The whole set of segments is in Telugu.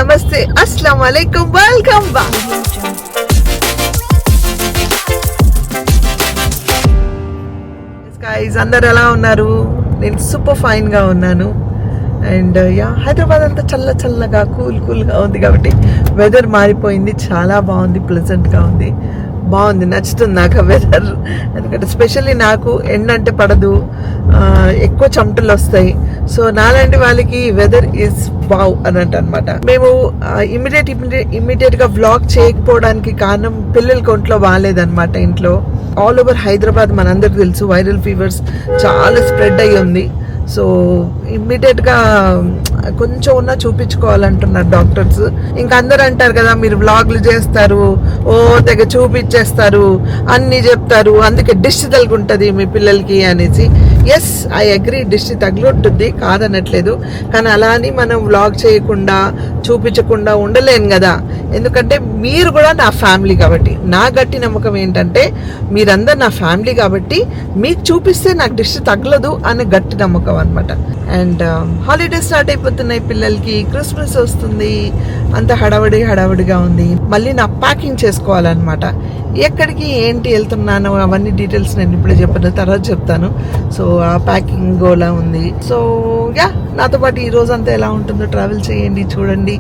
నమస్తే, అస్సలాము అలైకుం, వెల్కమ్ బ్యాక్. గైస్, అందరు ఎలా ఉన్నారు? నేను సూపర్ ఫైన్ గా ఉన్నాను. అండ్ హైదరాబాద్ అంతా చల్లగా కూల్గా ఉంది కాబట్టి వెదర్ మారిపోయింది. చాలా బాగుంది, ప్లెజెంట్గా ఉంది, బాగుంది, నచ్చుతుంది నాకు వెదర్. ఎందుకంటే స్పెషల్లీ నాకు ఎండ అంటే పడదు, ఎక్కువ చెమటలు వస్తాయి. సో నాలాంటి వాళ్ళకి వెదర్ ఈజ్ వావ్ అన్నట్టు అనమాట. మేము ఇమ్మీడియట్ గా వ్లాగ్ చేయకపోవడానికి కారణం పిల్లలకి ఒంట్లో బాగాలేదన్నమాట. ఇంట్లో ఆల్ ఓవర్ హైదరాబాద్ మనందరికి తెలుసు వైరల్ ఫీవర్స్ చాలా స్ప్రెడ్ అయ్యి ఉంది. సో ఇమ్మీడియట్ గా కొంచెం ఉన్నా చూపించుకోవాలంటున్నారు డాక్టర్స్. ఇంకా అందరు అంటారు కదా, మీరు వ్లాగ్లు చేస్తారు, తెగ చూపించేస్తారు, అన్ని చెప్తారు, అందుకే దిష్టి తగులుంటుంది మీ పిల్లలకి అనేసి. ఎస్, ఐ అగ్రీ, దిష్టి తగులుంటుంది, కాదనట్లేదు. కానీ అలా అని మనం వ్లాగ్ చేయకుండా చూపించకుండా ఉండలేను కదా. ఎందుకంటే మీరు కూడా నా ఫ్యామిలీ కాబట్టి. నా గట్టి నమ్మకం ఏంటంటే మీరందరు నా ఫ్యామిలీ కాబట్టి మీకు చూపిస్తే నాకు దిష్టి తగలదు అనే గట్టి నమ్మకం అనమాట. అండ్ హాలిడేస్ స్టార్ట్ అయిపోతున్నాయి పిల్లలకి, క్రిస్మస్ వస్తుంది, అంత హడావుడిగా ఉంది. మళ్ళీ నా ప్యాకింగ్ చేసుకోవాలన్నమాట. ఎక్కడికి ఏంటి వెళ్తున్నాను అవన్నీ డీటెయిల్స్ నేను ఇప్పుడే చెప్పను, తర్వాత చెప్తాను. సో ఆ ప్యాకింగ్ గోలా ఉంది. సో నాతో పాటు ఈ రోజు అంతా ఎలా ఉంటుందో ట్రావెల్ చేయండి, చూడండి.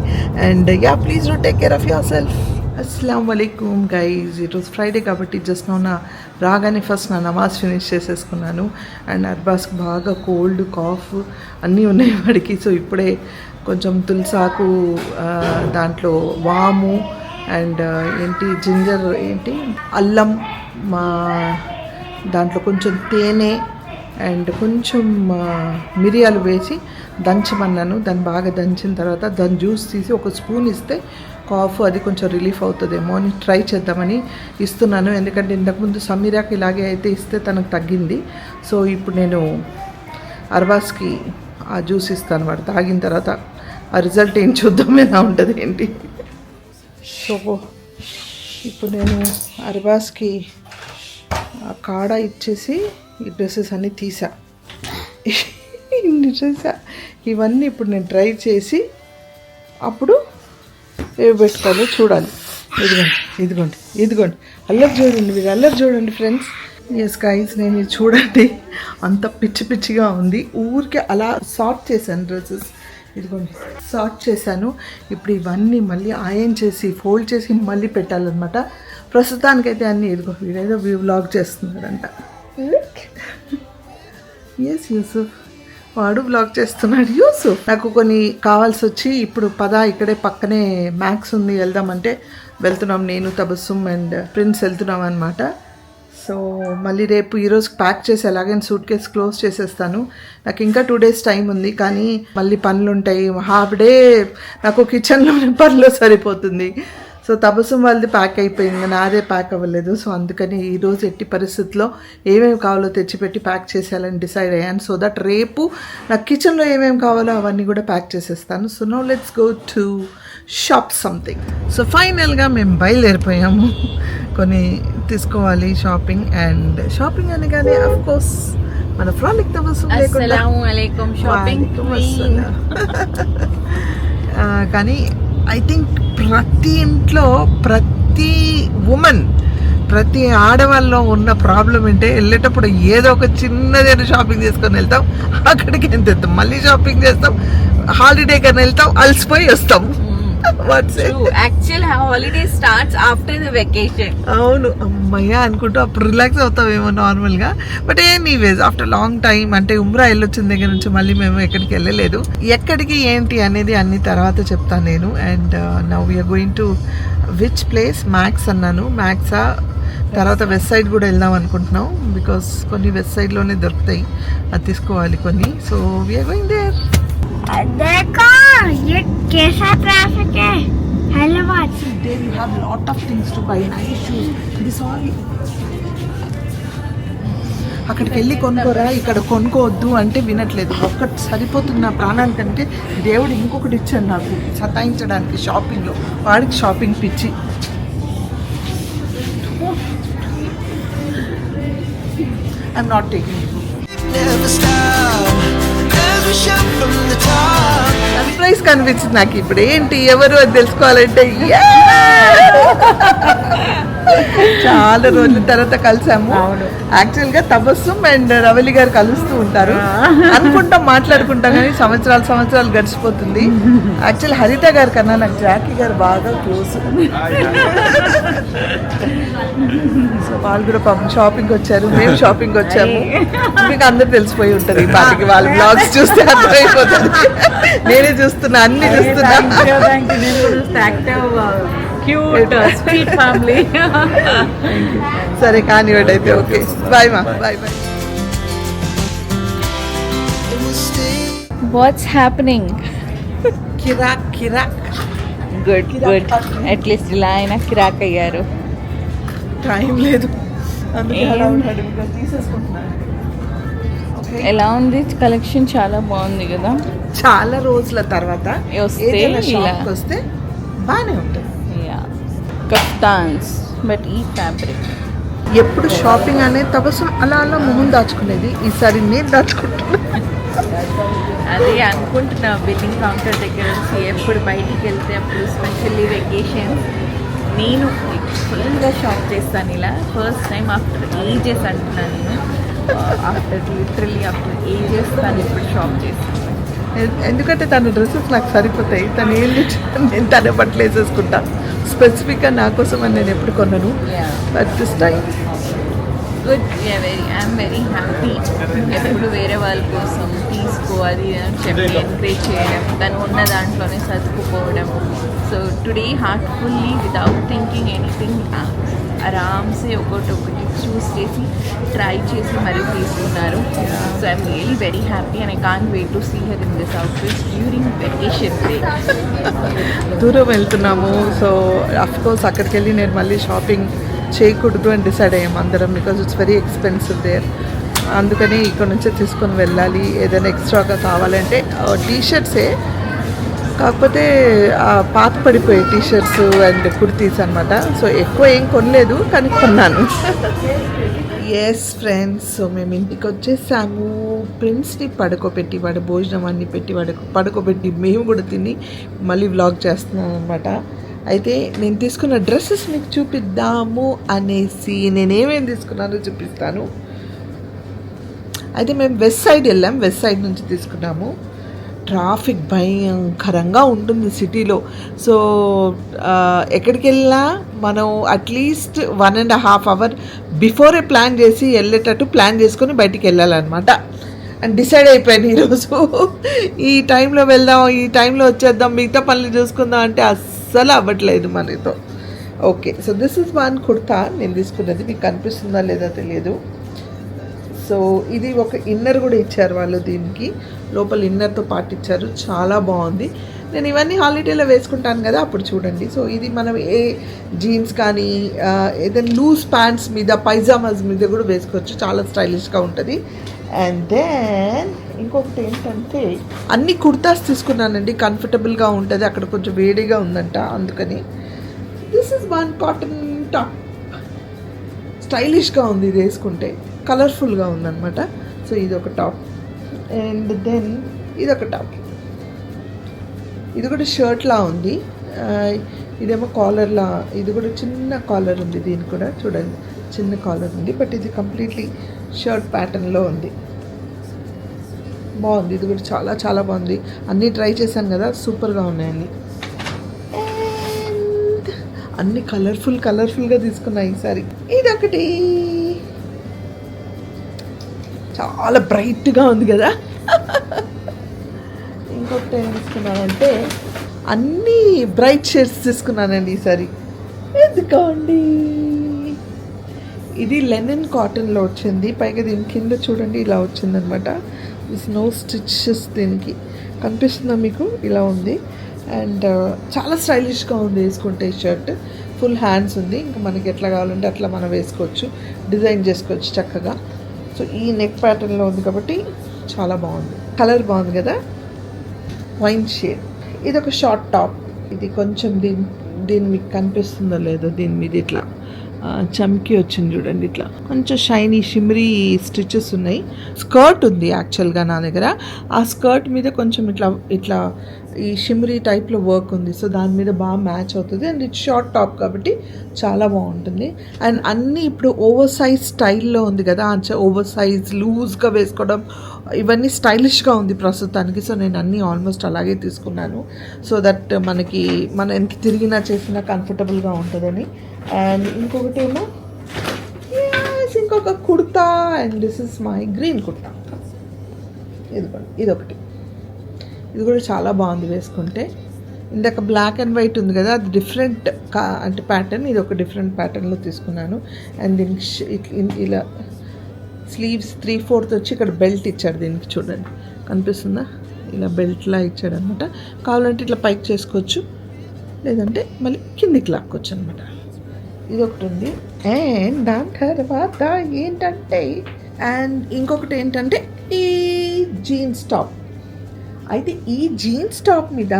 And please do take care of yourself. అస్సలాము అలైకుం గైజ్. ఈరోజు ఫ్రైడే కాబట్టి జస్ట్ రాగానే ఫస్ట్ నా నమాజ్ ఫినిష్ చేసేసుకున్నాను. అండ్ అర్బాస్కి బాగా కోల్డ్, కాఫ్ అన్నీ ఉన్నాయి వాడికి. సో ఇప్పుడే కొంచెం తులసాకు, దాంట్లో వాము అండ్ జింజర్, అల్లం, దాంట్లో కొంచెం తేనె అండ్ కొంచెం మిరియాలు వేసి దంచమన్నాను. దాన్ని బాగా దంచిన తర్వాత దాని జ్యూస్ తీసి ఒక స్పూన్ ఇస్తే కాఫ్ అది కొంచెం రిలీఫ్ అవుతుందేమో అని ట్రై చేద్దామని ఇస్తున్నాను. ఎందుకంటే ఇంతకుముందు సమీరాకి ఇలాగే అయితే ఇస్తే తనకు తగ్గింది. సో ఇప్పుడు నేను అర్బాస్కి ఆ జ్యూస్ ఇస్తాను. వాడు తాగిన తర్వాత ఆ రిజల్ట్ ఏం చూద్దాం ఎలా ఉంటుంది ఏంటి. సో ఇప్పుడు నేను అర్బాస్కి ఆ కాడ ఇచ్చేసి ఈ డ్రెస్సెస్ అన్నీ తీసా. ఇవన్నీ ఇప్పుడు నేను ట్రై చేసి అప్పుడు ఏవి పెట్టుకోవాలో చూడాలి. ఇదిగోండి అల్లరి చూడండి ఫ్రెండ్స్. ఎస్ గైస్, నేను ఇది చూడండి, అంత పిచ్చిగా ఉంది. ఊరికే అలా సార్ట్ చేశాను డ్రెస్సెస్. ఇదిగోండి సార్ట్ చేశాను. ఇప్పుడు ఇవన్నీ మళ్ళీ ఐరన్ చేసి ఫోల్డ్ చేసి మళ్ళీ పెట్టాలన్నమాట. ప్రస్తుతానికైతే అన్నీ వీడేదో వ్లాగ్ చేస్తున్నాడంట. ఎస్ యూసుఫ్, వాడు బ్లాగ్ చేస్తున్నాడు. యూసుఫ్ నాకు కొన్ని కావాల్సి వచ్చి ఇప్పుడు ఇక్కడే పక్కనే మ్యాక్స్ ఉంది, వెళ్దామంటే వెళ్తున్నాం. నేను, తబస్సుమ్ అండ్ ప్రిన్స్ వెళ్తున్నాం అనమాట. సో మళ్ళీ రేపు ఈరోజు ప్యాక్ చేసి ఎలాగైనా సూట్ కేసు క్లోజ్ చేసేస్తాను. నాకు ఇంకా 2 days టైం ఉంది, కానీ మళ్ళీ పనులు ఉంటాయి. హాఫ్ డే నాకు కిచెన్లోనే పనిలో సరిపోతుంది. సో తబస్సుమ్ వాళ్ళది ప్యాక్ అయిపోయింది, నాదే ప్యాక్ అవ్వలేదు. సో అందుకని ఈరోజు ఎట్టి పరిస్థితుల్లో ఏమేమి కావాలో తెచ్చిపెట్టి ప్యాక్ చేసేయాలని డిసైడ్ అయ్యాను. సో దట్ రేపు నాకు కిచెన్లో ఏమేమి కావాలో అవన్నీ కూడా ప్యాక్ చేసేస్తాను. So now let's go to shop something. So ఫైనల్గా మేము బయలుదేరిపోయాము. కొన్ని తీసుకోవాలి షాపింగ్. అండ్ షాపింగ్ అనగానే అఫ్ కోర్స్ మన ఫ్రాలిక్ తబస్సుమ్ లేకుండా కానీ ఐ థింక్ ప్రతి ఇంట్లో ప్రతి ఉమెన్, ప్రతి ఆడవాళ్ళలో ఉన్న ప్రాబ్లం ఏంటంటే వెళ్ళేటప్పుడు ఏదో ఒక చిన్నదైనా షాపింగ్ చేసుకొని వెళ్తాం, అక్కడికి ఎంత వెళ్తాం, మళ్ళీ షాపింగ్ చేస్తాం, హాలిడే కన్నా వెళ్తాం, అలసిపోయి వస్తాం. అవును, అమ్మయ్య అనుకుంటూ అప్పుడు రిలాక్స్ అవుతామేమో నార్మల్గా. But anyways after long time, అంటే ఉమ్రా వెళ్ళొచ్చిన దగ్గర నుంచి మళ్ళీ మేము ఎక్కడికి వెళ్ళలేదు. ఎక్కడికి ఏంటి అనేది అన్ని తర్వాత చెప్తాను నేను. And now we are going to which place? Max అన్నాను. మ్యాక్సా తర్వాత వెస్ట్ సైడ్ కూడా వెళ్దాం అనుకుంటున్నాం, బికాస్ కొన్ని వెస్ట్ సైడ్లోనే దొరుకుతాయి, అది తీసుకోవాలి కొన్ని. So we are going there. देखो ये कैसा ट्रैफिक है हैदराबाद से. There you have lot of things to buy, nice shoes, this all. అక్కడికి వెళ్ళి కొనుక్కోరా, ఇక్కడ కొనుక్కోవద్దు అంటే వినట్లేదు. ఒక్కటి సరిపోతుంది నా ప్రాణానికంటే. దేవుడు ఇంకొకటి ఇచ్చాడు నాకు సతాయించడానికి షాపింగ్లో. వాడికి షాపింగ్ పిచ్చి. I'm not taking. సర్ప్రైజ్ కనిపించింది నాకు ఇప్పుడు. ఏంటి ఎవరు అని తెలుసుకోవాలంటే చాలా రోజుల తర్వాత కలిసాము. యాక్చువల్ గా తబస్సుమ్ అండ్ రవలి గారు కలుస్తూ ఉంటారు అనుకుంటాం, మాట్లాడుకుంటాం, కానీ సంవత్సరాలు గడిచిపోతుంది. యాక్చువల్ హరిత గారు కన్నా నాకు జాకీ గారు బాగా క్లోజ్. సో వాళ్ళు కూడా పాపం షాపింగ్ వచ్చారు, మేము షాపింగ్ వచ్చాము. మీకు అందరు తెలిసిపోయి ఉంటుంది పాటికి, వాళ్ళ బ్లాగ్స్ చూస్తే అర్థమైపోతుంది. నేనే చూస్తున్నా, అన్ని చూస్తున్నా. సరే కానివ్వండి అయితే. ఓకే, బాయ్ మా, బాయ్ బాయ్. What's happening? కిరాక్ కిరాక్. గుడ్ గుడ్, అట్లీస్ట్ ఇలా అయినా కిరాక్ అయ్యారు. టైం లేదు అందుకే అలా ఉన్నాడు, ఇంకా తీసేసుకుంటున్నాను. ఎలా ఉంది కలెక్షన్? చాలా బాగుంది కదా. చాలా రోజుల తర్వాత వస్తే ఏదైనా ఇలా షాప్కి వస్తే బాగానే ఉంటుంది. కఫ్తాన్స్, బట్ ఈ ఫ్యాబ్రిక్ ఎప్పుడు షాపింగ్ అనేది తబస్సు అలా అలా మొహం దాచుకునేది, ఈసారి నేను దాచుకుంటున్నా. అదే అనుకుంటున్నా, బిల్లింగ్ కౌంటర్ దగ్గర నుంచి ఎప్పుడు బయటికి వెళ్తే అప్పుడు, స్పెషల్లీ వెకేషన్, నేను ఫుల్గా షాప్ చేస్తాను ఇలా. ఫస్ట్ టైం ఆఫ్టర్ ఏజెస్ అంటున్నాను నేను, లిటరలీ ఆఫ్టర్ ఏజెస్ తను ఇప్పుడు షాప్ చేస్తాను. ఎందుకంటే తన డ్రెస్సెస్ నాకు సరిపోతాయి, తను ఏం తెచ్చుకుంటాను నేను తన బట్టలు వేసేసుకుంటా. స్పెసిఫిక్గా నా కోసం అని నేను ఎప్పుడు కొన్నాను, but this time good. I'm very happy. ఎప్పుడు వేరే వాళ్ళ కోసం తీసుకో అది అని చెప్పి ఎంకరేజ్ చేయడం, తను ఉన్న దాంట్లోనే సర్దుకుపోవడం. So today heartfully without thinking anything ఆరామ్సే ఒకటి చూస్ చేసి ట్రై చేసి మరీ తీసుకున్నారు. So I'm really very happy and I can't wait to see her in this outfit during vacation day. దూరం వెళ్తున్నాము, సో అఫ్కోర్స్ అక్కడికి వెళ్ళి నేను మళ్ళీ షాపింగ్ చేయకూడదు అని డిసైడ్ అయ్యాము అందరం, because it's very expensive there. అందుకని ఇక్కడ నుంచే తీసుకొని వెళ్ళాలి. ఏదైనా ఎక్స్ట్రాగా కావాలంటే టీషర్ట్సే, కాకపోతే పాత పడిపోయే టీషర్ట్స్ అండ్ కుర్తీస్ అనమాట. సో ఎక్కువ ఏం కొనలేదు, కానీ కొన్నాను. ఎస్ ఫ్రెండ్స్, సో మేము ఇంటికి వచ్చేసాము. ప్రిన్స్ని పడుకోబెట్టి, వాడు భోజనం అన్ని పెట్టి పడుకోబెట్టి మేము కూడా తిని మళ్ళీ వ్లాగ్ చేస్తున్నాం అనమాట. అయితే నేను తీసుకున్న డ్రెస్సెస్ మీకు చూపిద్దాము అనేసి, నేనేమేమి తీసుకున్నానో చూపిస్తాను. అయితే మేము వెస్ట్ సైడ్ వెళ్ళాం, వెస్ట్ సైడ్ నుంచి తీసుకున్నాము. ట్రాఫిక్ భయంకరంగా ఉంటుంది సిటీలో. సో ఎక్కడికి వెళ్ళినా మనం అట్లీస్ట్ 1.5 hours బిఫోరే ప్లాన్ చేసి వెళ్ళేటట్టు ప్లాన్ చేసుకొని బయటికి వెళ్ళాలన్నమాట. అండ్ డిసైడ్ అయిపోయాను ఈరోజు ఈ టైంలో వెళ్దాం, ఈ టైంలో వచ్చేద్దాం, మిగతా పనులు చూసుకుందాం అంటే అస్సలు అవ్వట్లేదు మనతో. Okay, so this is one kurta నేను తీసుకున్నది, మీకు కనిపిస్తుందా లేదా తెలియదు. సో ఇది ఒక ఇన్నర్ కూడా ఇచ్చారు వాళ్ళు, దీనికి లోపల ఇన్నర్తో పాటు ఇచ్చారు, చాలా బాగుంది. నేను ఇవన్నీ హాలిడేలో వేసుకుంటాను కదా, అప్పుడు చూడండి. సో ఇది మనం ఏ జీన్స్ కానీ ఏదైనా లూజ్ ప్యాంట్స్ మీద, పైజామాస్ మీద కూడా వేసుకోవచ్చు, చాలా స్టైలిష్గా ఉంటుంది. అండ్ దెన్ ఇంకొకటి ఏంటంటే అన్ని కుర్తాస్ తీసుకున్నానండి, కంఫర్టబుల్గా ఉంటుంది. అక్కడ కొంచెం వేడిగా ఉందంట, అందుకని. This is one cotton top, స్టైలిష్గా ఉంది ఇది వేసుకుంటే, కలర్ఫుల్గా ఉందన్నమాట. సో ఇది ఒక టాప్. అండ్ దెన్ ఇదొక టాప్, ఇది కూడా షర్ట్లా ఉంది. ఇదేమో కాలర్లా, ఇది కూడా చిన్న కాలర్ ఉంది, దీనికి కూడా చూడండి చిన్న కాలర్ ఉంది, బట్ ఇది కంప్లీట్లీ షర్ట్ ప్యాటర్న్లో ఉంది. బాగుంది, ఇది కూడా చాలా చాలా బాగుంది. అన్నీ ట్రై చేశాను కదా, సూపర్గా ఉన్నాయండి. అండ్ అన్నీ కలర్ఫుల్గా తీసుకున్నాయి ఈసారి. ఇదొకటి చాలా బ్రైట్గా ఉంది కదా. ఇంకొకటి ఏం తీసుకున్నానంటే అన్నీ బ్రైట్ షేడ్స్ తీసుకున్నానండి ఈసారి. ఎందుకోండి, ఇది లెనిన్ కాటన్లో వచ్చింది, పైగా దీని కింద చూడండి ఇలా వచ్చిందనమాట. నో స్టిచెస్, దీనికి కనిపిస్తుందా మీకు, ఇలా ఉంది. అండ్ చాలా స్టైలిష్గా ఉంది వేసుకుంటే. షర్ట్ ఫుల్ హ్యాండ్స్ ఉంది, ఇంకా మనకి ఎట్లా కావాలంటే అట్లా మనం వేసుకోవచ్చు, డిజైన్ చేసుకోవచ్చు చక్కగా. సో ఈ నెక్ ప్యాటర్న్లో ఉంది కాబట్టి చాలా బాగుంది, కలర్ బాగుంది కదా, వైన్ షేడ్. ఇది ఒక షార్ట్ టాప్, ఇది కొంచెం దీని మీకు కనిపిస్తుందో లేదో, దీని మీద ఇట్లా చమ్కి వచ్చింది చూడండి, ఇట్లా కొంచెం షైనీ షిమ్రీ స్టిచెస్ ఉన్నాయి. స్కర్ట్ ఉంది యాక్చువల్గా నా దగ్గర. ఆ స్కర్ట్ మీద కొంచెం ఇట్లా ఇట్లా ఈ షిమ్రీ టైప్లో వర్క్ ఉంది. సో దాని మీద బాగా మ్యాచ్ అవుతుంది. అండ్ ఇట్ షార్ట్ టాప్ కాబట్టి చాలా బాగుంటుంది. అండ్ అన్నీ ఇప్పుడు ఓవర్ సైజ్ స్టైల్లో ఉంది కదా, ఓవర్ సైజ్ లూజ్గా వేసుకోవడం ఇవన్నీ స్టైలిష్గా ఉంది ప్రస్తుతానికి. సో నేను అన్నీ ఆల్మోస్ట్ అలాగే తీసుకున్నాను. సో దట్ మన ఎంత తిరిగినా చేసినా కంఫర్టబుల్గా ఉంటుందని. అండ్ ఇంకొకటేమో ఇంకొక kurta. And this is my green kurta. ఇదొకటి, ఇది కూడా చాలా బాగుంది వేసుకుంటే. ఇందాక బ్లాక్ అండ్ వైట్ ఉంది కదా, అది డిఫరెంట్ అంటే ప్యాటర్న్. ఇది ఒక డిఫరెంట్ ప్యాటర్న్లో తీసుకున్నాను. అండ్ దీనికి ఇలా స్లీవ్స్ 3/4 వచ్చి ఇక్కడ బెల్ట్ ఇచ్చాడు. దీనికి చూడండి, కనిపిస్తుందా? ఇలా బెల్ట్లా ఇచ్చాడు అనమాట. కావాలంటే ఇట్లా పైకి చేసుకోవచ్చు, లేదంటే మళ్ళీ కిందికి లాక్కోవచ్చు అనమాట. ఇది ఒకటి ఉంది. అండ్ దాని తర్వాత ఏంటంటే ఇంకొకటి ఏంటంటే ఈ జీన్స్ టాప్. అయితే ఈ జీన్స్ టాప్ మీద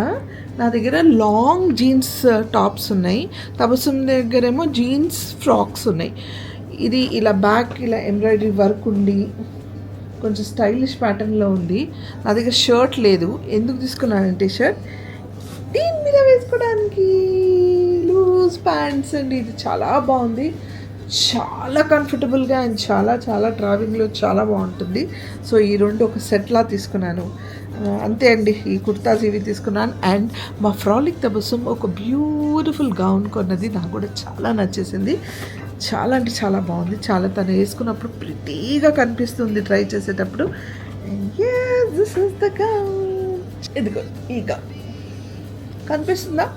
నా దగ్గర లాంగ్ జీన్స్ టాప్స్ ఉన్నాయి. తబస్సుమ్ దగ్గరేమో జీన్స్ ఫ్రాక్స్ ఉన్నాయి. ఇది ఇలా బ్యాక్ ఇలా ఎంబ్రాయిడరీ వర్క్ ఉండి కొంచెం స్టైలిష్ ప్యాటర్న్లో ఉంది. నా దగ్గర షర్ట్ లేదు. ఎందుకు తీసుకున్నానంటే షర్ట్ దీని మీద వేసుకోవడానికి లూజ్ ప్యాంట్స్ అండి. ఇది చాలా బాగుంది, చాలా కంఫర్టబుల్గా అండ్ చాలా చాలా ట్రావెలింగ్లో చాలా బాగుంటుంది. సో ఈ రెండు ఒక సెట్లా తీసుకున్నాను. అంతే అండి, ఈ కుర్తాస్ ఇవి తీసుకున్నాను. అండ్ మా ఫ్రాలిక్ తబస్సుమ్ ఒక బ్యూటిఫుల్ గౌన్ కొన్నది, నాకు కూడా చాలా నచ్చేసింది. చాలా అంటే చాలా బాగుంది. చాలా తను వేసుకున్నప్పుడు ప్రిటీగా కనిపిస్తుంది ట్రై చేసేటప్పుడు. This is the gown. ఇదిగో ఈ గౌన్ కనిపిస్తుందా?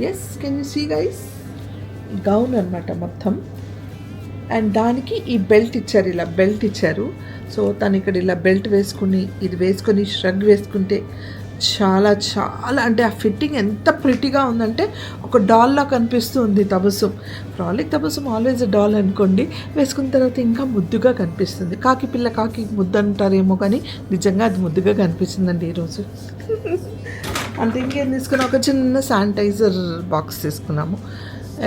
Yes, can you see guys? Gown అనమాట మొత్తం. అండ్ దానికి ఈ బెల్ట్ ఇచ్చారు, ఇలా బెల్ట్ ఇచ్చారు. సో తను ఇక్కడ ఇలా బెల్ట్ వేసుకుని ఇది వేసుకొని ష్రగ్ వేసుకుంటే చాలా చాలా అంటే ఆ ఫిట్టింగ్ ఎంత ప్రిటీగా ఉందంటే ఒక డాల్లా కనిపిస్తూ ఉంది Tabassum. Frolic Tabassum always doll అనుకోండి. వేసుకున్న తర్వాత ఇంకా ముద్దుగా కనిపిస్తుంది. కాకి పిల్ల కాకి ముద్దు అంటారేమో కానీ నిజంగా అది ముద్దుగా కనిపిస్తుందండి ఈరోజు. అంతే. ఇంకేం తీసుకున్నాం? ఒక చిన్న శానిటైజర్ బాక్స్ తీసుకున్నాము.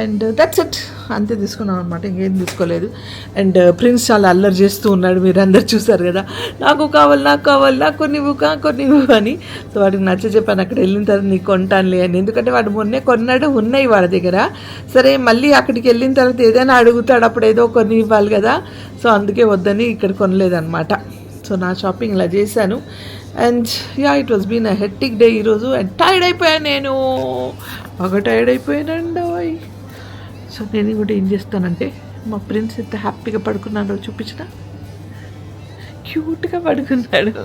And that's it. అంతే తీసుకున్నాం అనమాట, ఇంకేం తీసుకోలేదు. అండ్ ప్రిన్స్ చాలా అల్లరి చేస్తూ ఉన్నాడు, మీరు అందరు చూసారు కదా. నాకు కావాలి నాకు కొన్నివ్వు అని. సో వాడికి నచ్చ చెప్పాను అక్కడ వెళ్ళిన తర్వాత నీకు కొంటానులే అని. ఎందుకంటే వాడు మొన్నే కొన్నాడు, ఉన్నాయి వాడి దగ్గర. సరే మళ్ళీ అక్కడికి వెళ్ళిన తర్వాత ఏదైనా అడుగుతాడు, అప్పుడు ఏదో కొన్ని ఇవ్వాలి కదా. సో అందుకే వద్దని ఇక్కడ కొనలేదన్నమాట. సో నా షాపింగ్ ఇలా చేశాను. And it was been a hectic day ఈరోజు. అండ్ టైర్డ్ అయిపోయాను, నేను బాగా టైర్డ్ అయిపోయానండి. సో నేను కూడా ఏం చేస్తానంటే మా ప్రిన్స్ ఎంత హ్యాపీగా పడుకున్నాడో చూపించిన, క్యూట్గా పడుకున్నాడు.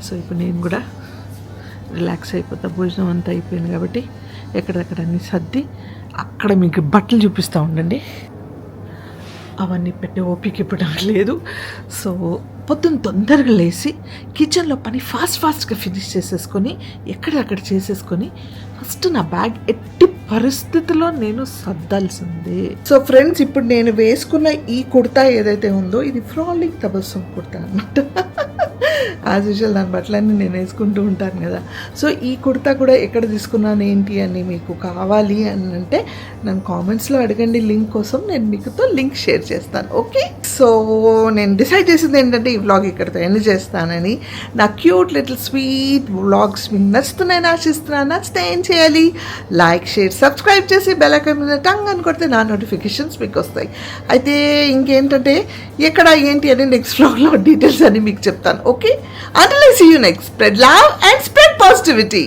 సో ఇప్పుడు నేను కూడా రిలాక్స్ అయిపోతా. భోజనం అంతా అయిపోయింది కాబట్టి ఎక్కడెక్కడ అన్నీ సర్ది అక్కడ మీకు బట్టలు చూపిస్తూ ఉండండి. అవన్నీ పెట్టే ఓపిక ఇప్పుడు లేదు. సో పొద్దున్న తొందరగా లేచి కిచెన్లో పని ఫాస్ట్గా ఫినిష్ చేసేసుకొని ఎక్కడక్కడ చేసేసుకొని ఫస్ట్ నా బ్యాగ్ ఎట్టి పరిస్థితిలో నేను సర్దాల్సిందే. సో ఫ్రెండ్స్, ఇప్పుడు నేను వేసుకున్న ఈ కుర్తా ఏదైతే ఉందో ఇది ఫ్రాలిక్ తబస్సుమ్ కుర్తా అన్నమాట. యాజ్ యూజువల్ దాని బట్టలన్నీ నేను వేసుకుంటూ ఉంటాను కదా. సో ఈ కుర్తా కూడా ఎక్కడ తీసుకున్నాను ఏంటి అని మీకు కావాలి అని అంటే నన్ను కామెంట్స్లో అడగండి, లింక్ కోసం నేను మీకుతో లింక్ షేర్ చేస్తాను. ఓకే, సో నేను డిసైడ్ చేసింది ఏంటంటే ఈ వ్లాగ్ ఇక్కడితో ఎండ్ చేస్తానని. నా క్యూట్ లిటిల్ స్వీట్ వ్లాగ్స్ మీకు నచ్చుతున్నాయని ఆశిస్తున్నాను. నచ్చితే ఏం చేయాలి? లైక్, షేర్, సబ్స్క్రైబ్ చేసి బెల్ ఐకాన్ మీద టంగ్ అని కొడితే నా నోటిఫికేషన్స్ మీకు వస్తాయి. అయితే ఇంకేంటంటే ఎక్కడ ఏంటి అని నెక్స్ట్ వ్లాగ్లో డీటెయిల్స్ అని మీకు చెప్తాను. Okay, until I see you next, spread love and spread positivity.